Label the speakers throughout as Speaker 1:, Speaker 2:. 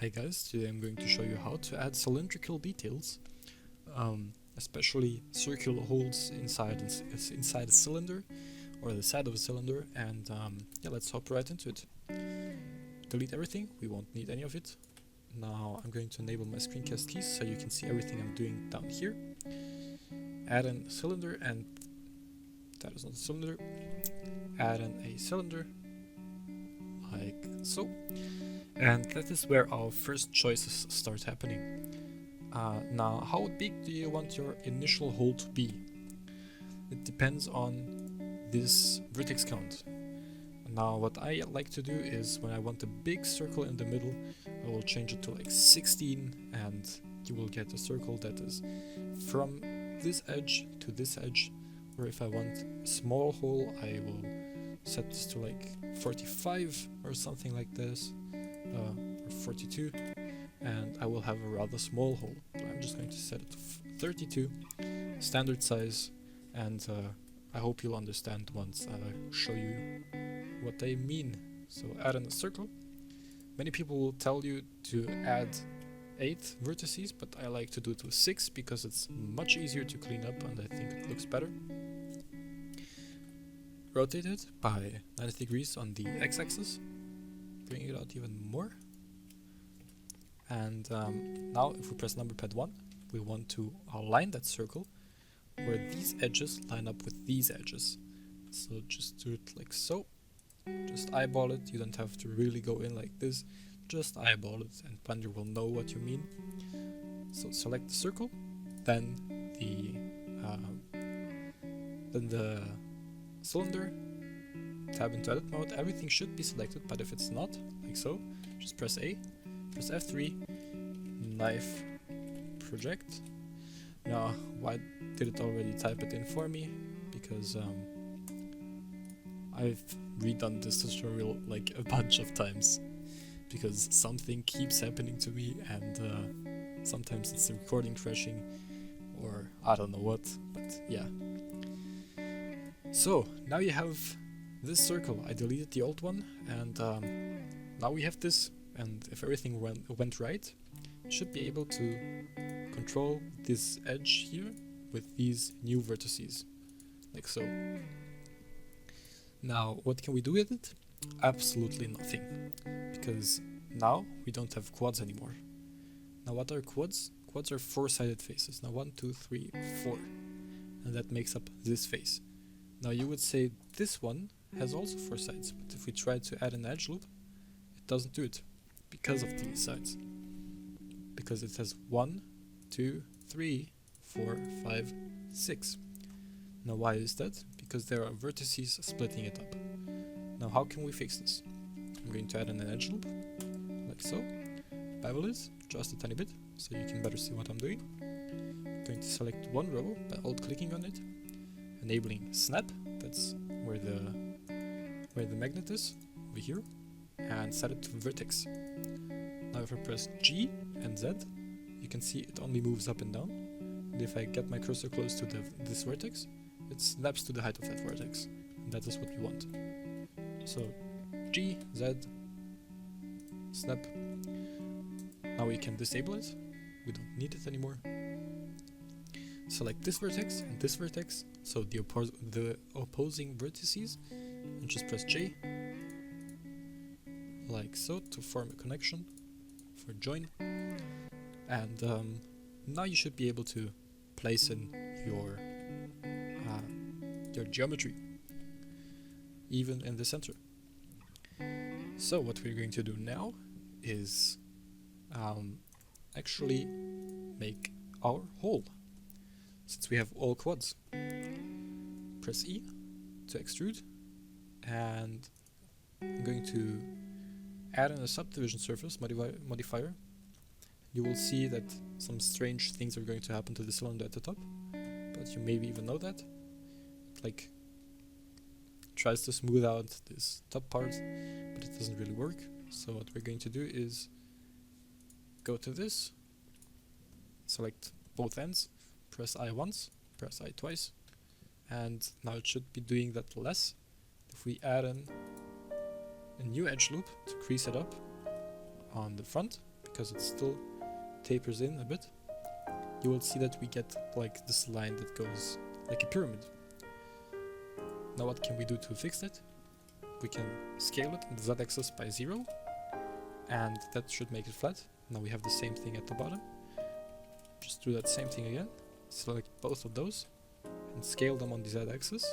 Speaker 1: Hi guys, today I'm going to show you how to add cylindrical details, especially circular holes inside a cylinder or the side of a cylinder, and yeah, let's hop right into it. Delete everything, we won't need any of it. Now I'm going to enable my screencast keys so you can see everything I'm doing down here. Add in a cylinder, and that is not a cylinder. Add in a cylinder, like so. And that is where our first choices start happening. Now, how big do you want your initial hole to be? It depends on this vertex count. Now, what I like to do is when I want a big circle in the middle, I will change it to like 16, and you will get a circle that is from this edge to this edge. Or if I want a small hole, I will set this to like 45 or something like this. Or 42, and I will have a rather small hole. I'm just going to set it to 32, standard size, and I hope you'll understand once I show you what they mean. So add in a circle. Many people will tell you to add 8 vertices, but I like to do it with 6 because it's much easier to clean up and I think it looks better. Rotate it by 90 degrees on the x-axis. Bring it out even more. And now if we press number pad 1, we want to align that circle where these edges line up with these edges. So just do it like so. Just eyeball it. You don't have to really go in like this. Just eyeball it and Blender will know what you mean. So select the circle, then the cylinder. Tab into edit mode, everything should be selected, but if it's not, like so, just press A, press F3, knife, project. Now, why did it already type it in for me? Because I've redone this tutorial like a bunch of times, because something keeps happening to me, and sometimes it's the recording crashing, or I don't know what, but yeah. So, now you have this circle. I deleted the old one, and now we have this, and if everything went right, you should be able to control this edge here with these new vertices, like so. Now, what can we do with it? Absolutely nothing, because now we don't have quads anymore. Now, what are quads? Quads are 4-sided faces. Now, 1, 2, 3, 4, and that makes up this face. Now, you would say this one has also 4 sides, but if we try to add an edge loop, it doesn't do it because of these sides. Because it has 1, 2, 3, 4, 5, 6. Now why is that? Because there are vertices splitting it up. Now how can we fix this? I'm going to add an edge loop, like so. Bevel it just a tiny bit, so you can better see what I'm doing. I'm going to select one row by alt-clicking on it, enabling snap, that's where the magnet is, over here, and set it to vertex. Now if I press G and Z, you can see it only moves up and down, and if I get my cursor close to this vertex, it snaps to the height of that vertex, and that is what we want. So G, Z, snap. Now we can disable it, we don't need it anymore. Select this vertex and this vertex, so the opposing vertices, and just press J, like so, to form a connection for join. And now you should be able to place in your geometry, even in the center. So what we're going to do now is actually make our hole. Since we have all quads, press E to extrude, and I'm going to add in a subdivision surface modifier. You will see that some strange things are going to happen to the cylinder at the top, but you maybe even know that. It like tries to smooth out this top part, but it doesn't really work. So what we're going to do is go to this, select both ends, press I once, press I twice, and now it should be doing that less. If we add in a new edge loop to crease it up on the front, because it still tapers in a bit, you will see that we get like this line that goes like a pyramid. Now what can we do to fix it? We can scale it in the z-axis by 0, and that should make it flat. Now we have the same thing at the bottom. Just do that same thing again. Select both of those and scale them on the z-axis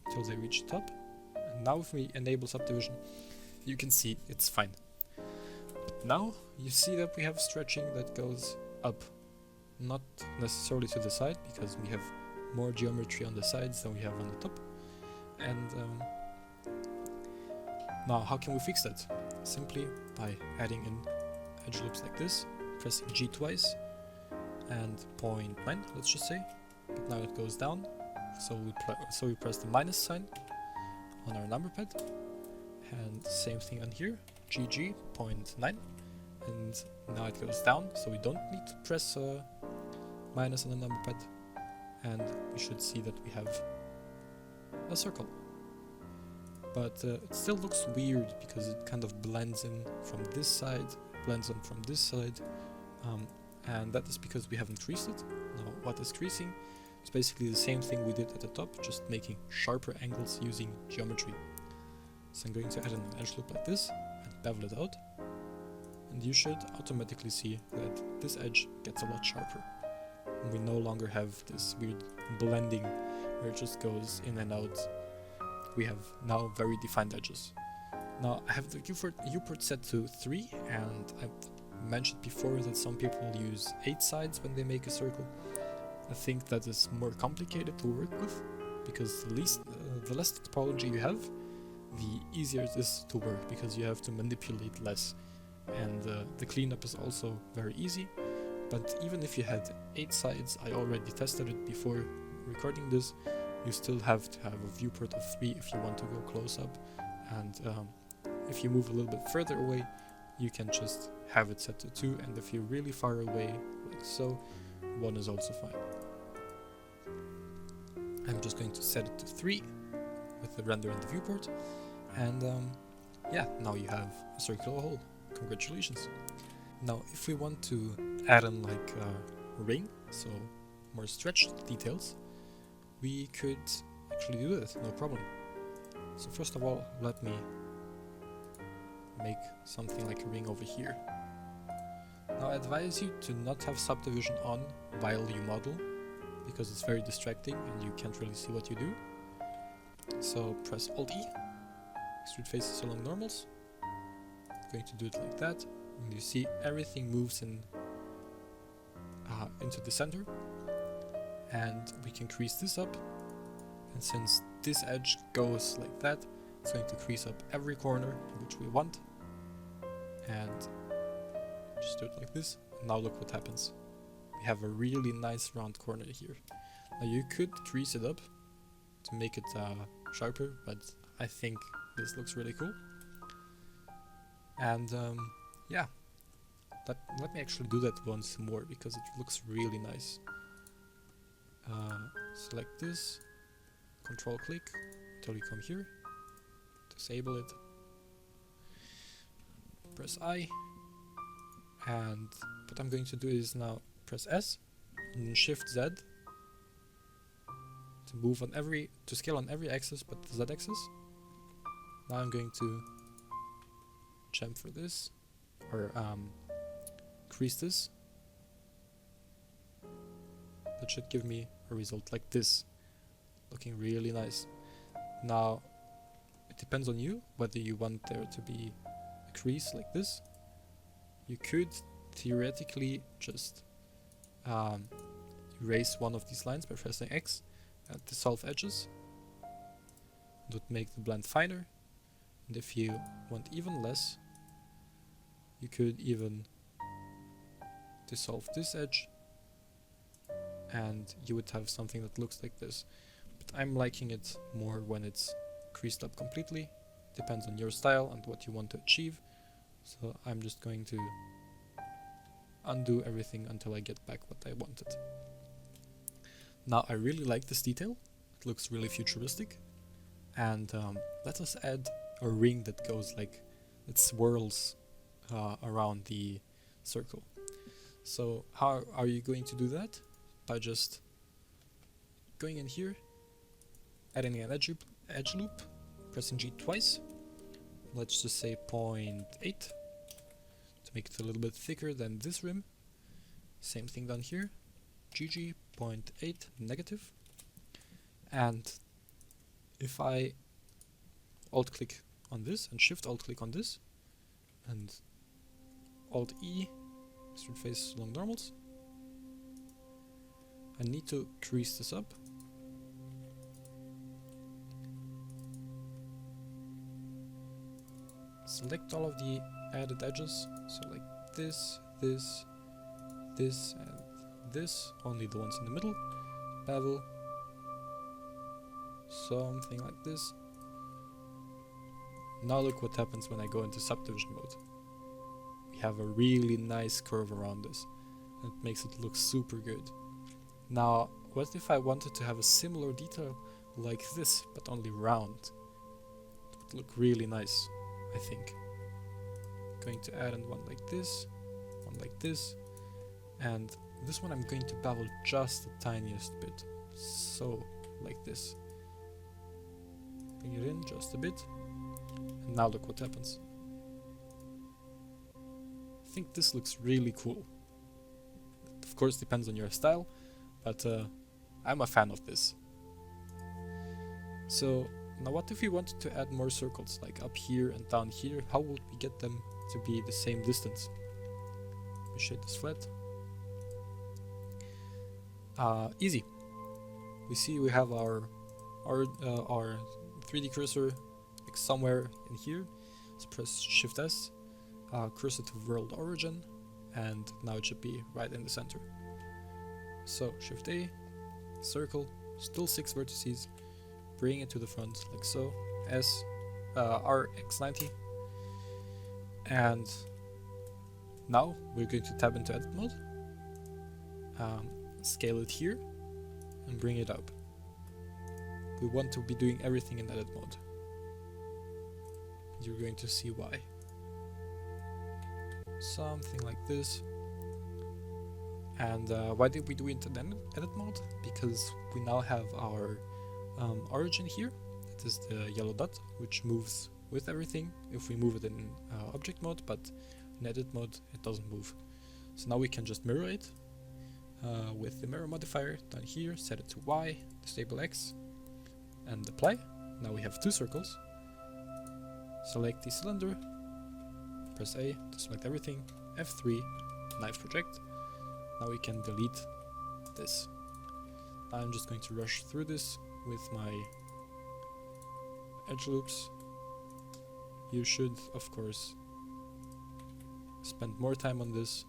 Speaker 1: until they reach the top. And now if we enable subdivision, you can see it's fine. Now you see that we have stretching that goes up, not necessarily to the side, because we have more geometry on the sides than we have on the top. And now how can we fix that? Simply by adding in edge loops like this, pressing G twice and 0.9, let's just say. But now it goes down, so we press the minus sign on our number pad, and same thing on here, GG 0.9, and now it goes down, so we don't need to press minus on the number pad, and we should see that we have a circle. But it still looks weird because it kind of blends in from this side, blends in from this side, and that is because we haven't creased it. Now what is creasing? It's basically the same thing we did at the top, just making sharper angles using geometry. So I'm going to add an edge loop like this and bevel it out, and you should automatically see that this edge gets a lot sharper. And we no longer have this weird blending where it just goes in and out. We have now very defined edges. Now I have the viewport set to 3, and I've mentioned before that some people use 8 sides when they make a circle. I think that is more complicated to work with, because the less topology you have, the easier it is to work, because you have to manipulate less, and the cleanup is also very easy. But even if you had 8 sides, I already tested it before recording this, you still have to have a viewport of 3 if you want to go close up, and if you move a little bit further away, you can just have it set to 2, and if you're really far away, like so, 1 is also fine. I'm just going to set it to 3 with the render and the viewport, and yeah, now you have a circular hole. Congratulations. Now if we want to add in like a ring, so more stretched details, we could actually do that, no problem. So first of all, let me make something like a ring over here. Now I advise you to not have subdivision on while you model, because it's very distracting and you can't really see what you do. So press Alt E, extrude faces along normals. I'm going to do it like that, and you see everything moves in into the center, and we can crease this up, and since this edge goes like that, it's going to crease up every corner which we want, and just do it like this. And now look what happens. We have a really nice round corner here. Now you could crease it up to make it sharper, but I think this looks really cool. And yeah, let me actually do that once more, because it looks really nice. Select this, control click until you come here, disable it, press I, and what I'm going to do is now press S and shift Z to move on to scale on every axis but the Z axis. Now I'm going to chamfer this, or crease this. That should give me a result like this, looking really nice. Now it depends on you whether you want there to be a crease like this. You could theoretically just erase one of these lines by pressing X and dissolve edges. It would make the blend finer, and if you want even less, you could even dissolve this edge and you would have something that looks like this. But I'm liking it more when it's creased up completely. Depends on your style and what you want to achieve. So I'm just going to undo everything until I get back what I wanted. Now I really like this detail. It looks really futuristic. And let us add a ring that goes like it swirls around the circle. So how are you going to do that? By just going in here, adding an edge loop, pressing G twice. Let's just say 0.8 to make it a little bit thicker than this rim. Same thing down here, GG 0.8 negative. And if I alt click on this and shift alt click on this and alt E, straight face along normals, I need to crease this up. Select all of the added edges, so like this, this, this, and this, only the ones in the middle, bevel, something like this. Now look what happens when I go into subdivision mode. We have a really nice curve around this. It makes it look super good. Now, what if I wanted to have a similar detail like this, but only round? It would look really nice, I think. Going to add in one like this, and this one I'm going to bevel just the tiniest bit. So, like this. Bring it in just a bit, and now look what happens. I think this looks really cool. Of course, depends on your style, but I'm a fan of this. So now what if we wanted to add more circles, like up here and down here? How would we get them to be the same distance? Let me shade this flat. Easy. We see we have our 3D cursor like somewhere in here. So press Shift S, cursor to world origin, and now it should be right in the center. So Shift A, circle, still 6 vertices, bring it to the front like so, S, RX90, and now we're going to tab into edit mode, scale it here, and bring it up. We want to be doing everything in edit mode. You're going to see why. Something like this. And why did we do it in edit mode? Because we now have our origin here. That is the yellow dot, which moves with everything if we move it in object mode, but in edit mode it doesn't move. So now we can just mirror it with the mirror modifier down here, set it to Y, disable X, and apply. Now we have 2 circles. Select the cylinder, press A to select everything, F3, knife project. Now we can delete this. I'm just going to rush through this with my edge loops. You should, of course, spend more time on this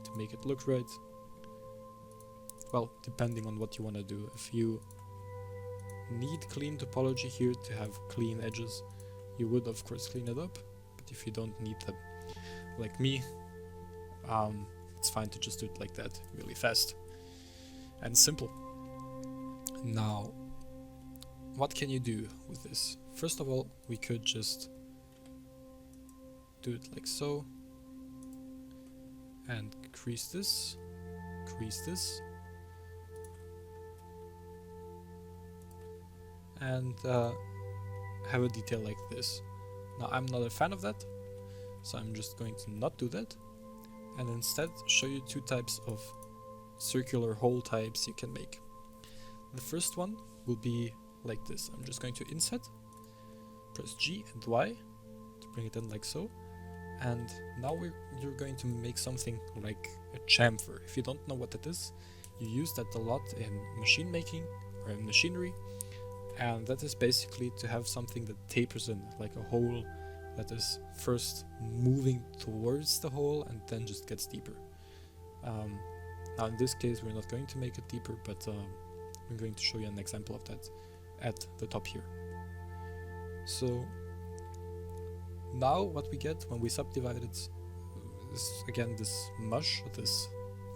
Speaker 1: to make it look right. Well, depending on what you want to do. If you need clean topology here to have clean edges, you would of course clean it up, but if you don't need that, like me, it's fine to just do it like that, really fast and simple. Now, what can you do with this? First of all, we could just do it like so, and crease this, and have a detail like this. Now I'm not a fan of that, so I'm just going to not do that, and instead show you 2 types of circular hole types you can make. The first one will be like this. I'm just going to inset, press G and Y to bring it in like so, and now you're going to make something like a chamfer. If you don't know what that is, you use that a lot in machine making or in machinery, and that is basically to have something that tapers in, like a hole that is first moving towards the hole and then just gets deeper. Now in this case we're not going to make it deeper, but I'm going to show you an example of that at the top here. So now what we get when we subdivide it is again this mush, this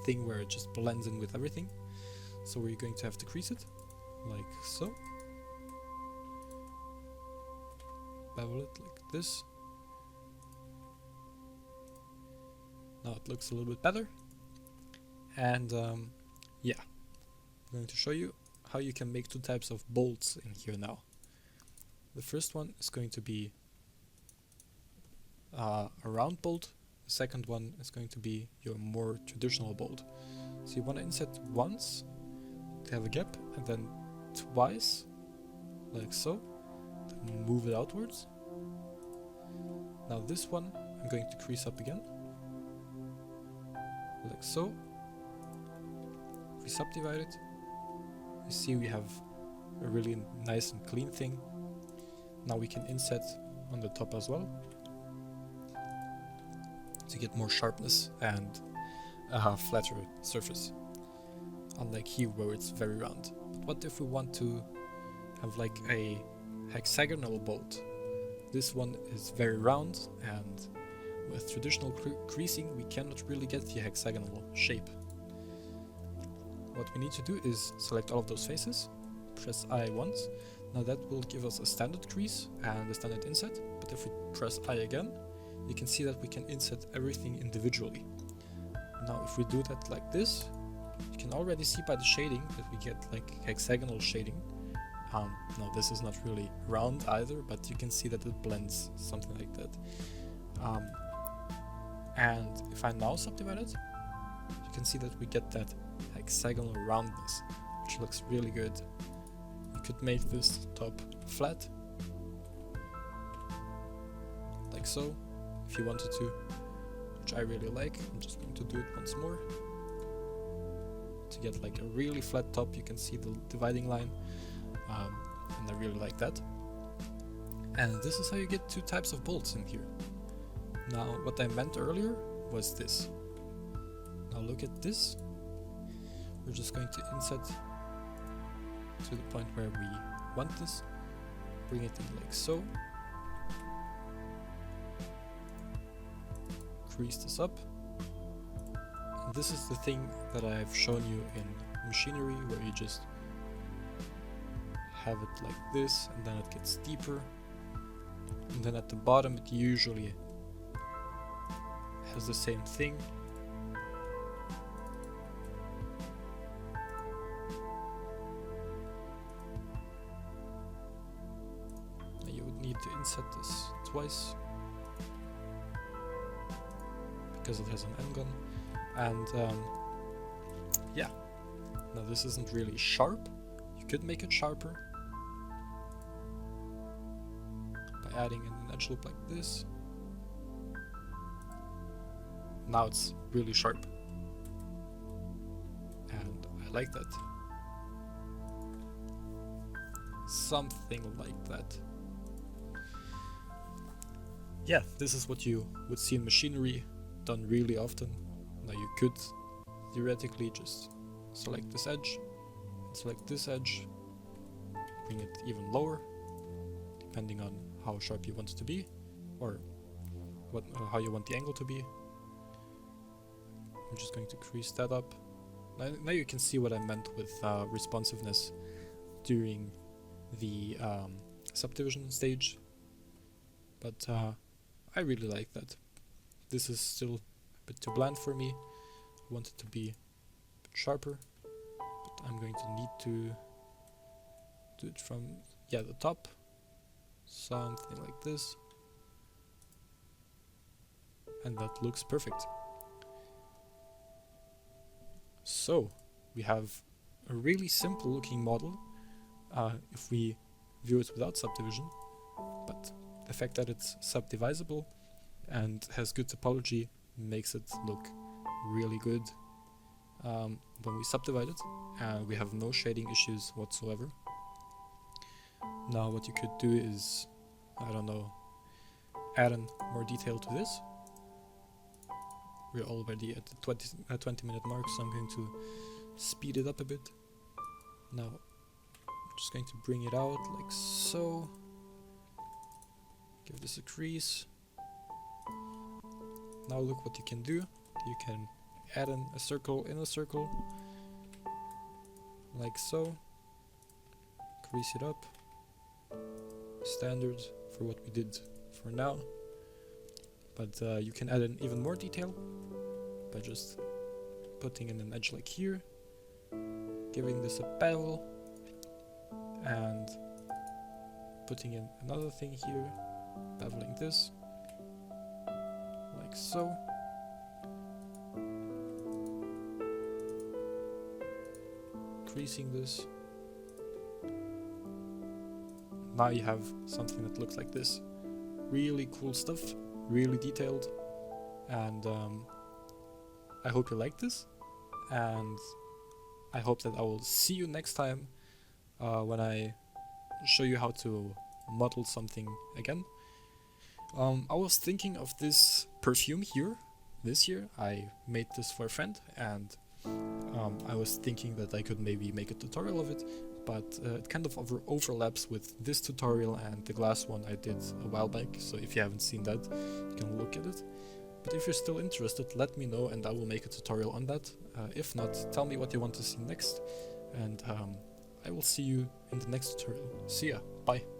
Speaker 1: thing where it just blends in with everything. So we're going to have to crease it like so, bevel it like this. Now it looks a little bit better. And yeah, I'm going to show you how you can make two types of bolts in here now. The first one is going to be a round bolt. The second one is going to be your more traditional bolt. So you want to insert once to have a gap, and then twice, like so, to move it outwards. Now this one I'm going to crease up again, like so. If we subdivide it, you see we have a really nice and clean thing. Now we can inset on the top as well to get more sharpness and a flatter surface, unlike here where it's very round. But what if we want to have like a hexagonal bolt? This one is very round, and with traditional creasing we cannot really get the hexagonal shape. What we need to do is select all of those faces, press I once. Now that will give us a standard crease and a standard inset, but if we press I again, you can see that we can inset everything individually. Now if we do that like this, you can already see by the shading that we get like hexagonal shading. No, this is not really round either, but you can see that it blends, something like that. And if I now subdivide it, you can see that we get that hexagonal roundness, which looks really good. You could make this top flat, like so, if you wanted to, which I really like. I'm just going to do it once more to get like a really flat top. You can see the dividing line, and I really like that. And this is how you get two types of bolts in here. Now what I meant earlier was this. Now look at this. We're just going to inset to the point where we want this, bring it in like so, crease this up, and this is the thing that I've shown you in machinery, where you just have it like this, and then it gets deeper, and then at the bottom it usually has the same thing. To inset this twice because it has an end gun, and yeah, now this isn't really sharp. You could make it sharper by adding an edge loop like this. Now it's really sharp, and I like that. Something like that. Yeah, this is what you would see in machinery done really often. Now you could theoretically just select this edge, and select this edge, bring it even lower, depending on how sharp you want it to be, or how you want the angle to be. I'm just going to crease that up. Now you can see what I meant with responsiveness during the subdivision stage, but I really like that. This is still a bit too bland for me. I want it to be a bit sharper, but I'm going to need to do it from the top, something like this, and that looks perfect. So we have a really simple looking model if we view it without subdivision, but the fact that it's subdivisible and has good topology makes it look really good when we subdivide it, and we have no shading issues whatsoever. Now what you could do is, I don't know, add in more detail to this. We're already at the 20-minute mark, so I'm going to speed it up a bit. Now I'm just going to bring it out like so. Give this a crease. Now look what you can do. You can add in a circle in a circle, like so. Crease it up. Standard for what we did for now. But you can add in even more detail by just putting in an edge like here, giving this a bevel, and putting in another thing here, beveling this, like so. Creasing this. Now you have something that looks like this. Really cool stuff, really detailed, and I hope you like this, and I hope that I will see you next time when I show you how to model something again. I was thinking of this perfume here. This year I made this for a friend, and I was thinking that I could maybe make a tutorial of it, but it kind of overlaps with this tutorial and the glass one I did a while back, so if you haven't seen that, you can look at it. But if you're still interested, let me know and I will make a tutorial on that. If not, tell me what you want to see next, and I will see you in the next tutorial. See ya, bye.